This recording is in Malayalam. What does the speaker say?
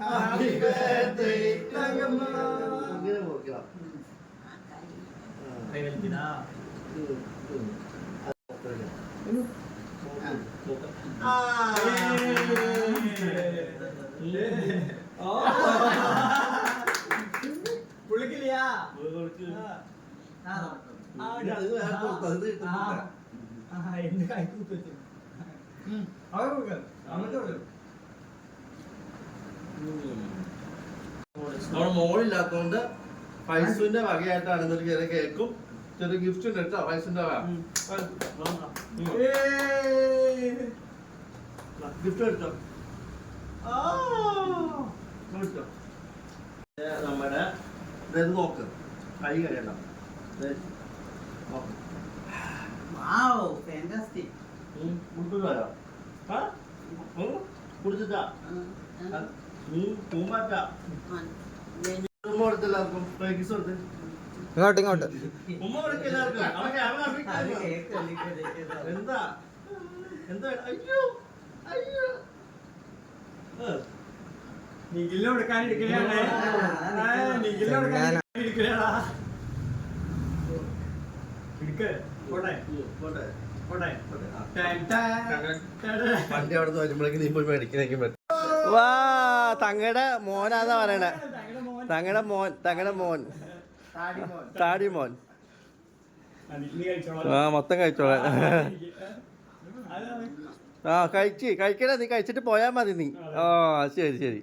Happy birthday Thankamma. ഇങ്ങനെ നോക്കണം. പുള്ളിക്കില്ലയാ എന്റെ കൈ കൂത്ത് വെച്ചു നമ്മുടെ മോളില്ലാത്തോണ്ട് ഫൈസുവിന്റെ വകയായിട്ടാണ് ഇന്നൊരു ചെറിയ കേക്കും ചെറിയ ഗിഫ്റ്റ് ഉണ്ട് കേട്ടോ. ഫൈസിന്റെ വക ഗിഫ്റ്റ് എടുത്തോ. നമ്മുടെ ഇത് നോക്ക്, കൈ കഴിയണ്ട. കുടിച്ചിട്ടാ നീ പൂമാറ്റാ ഉമ്മ കൊടുത്ത് എല്ലാവർക്കും കിസ് കൊടുത്ത് ഇങ്ങോട്ട് ഇങ്ങോട്ട് ഉമ്മ കൊടുക്ക എല്ലാവർക്കും. എന്താ എന്താ അയ്യോ അയ്യോ നിഖിലിനെ കൊടുക്കാനിരിക്കണേ നിഖിലിനെ കൊടുക്കാനിരിക്കണേടാ പോട്ടെ പോട്ടെ പോട്ടെ വണ്ടി അവിടെ നിന്ന് വരുമ്പോഴേക്കും നീ പോയി മേടിക്കുന്നേക്കും പറ്റും. വാ തങ്ങടെ മോനാന്നാ പറയണേ. തങ്ങടെ മോൻ താടി മോൻ. ആ മൊത്തം കഴിച്ചോളാം. ആ കഴിക്കണേ, നീ കഴിച്ചിട്ട് പോയാ മതി നീ. ആ ശരി ശരി.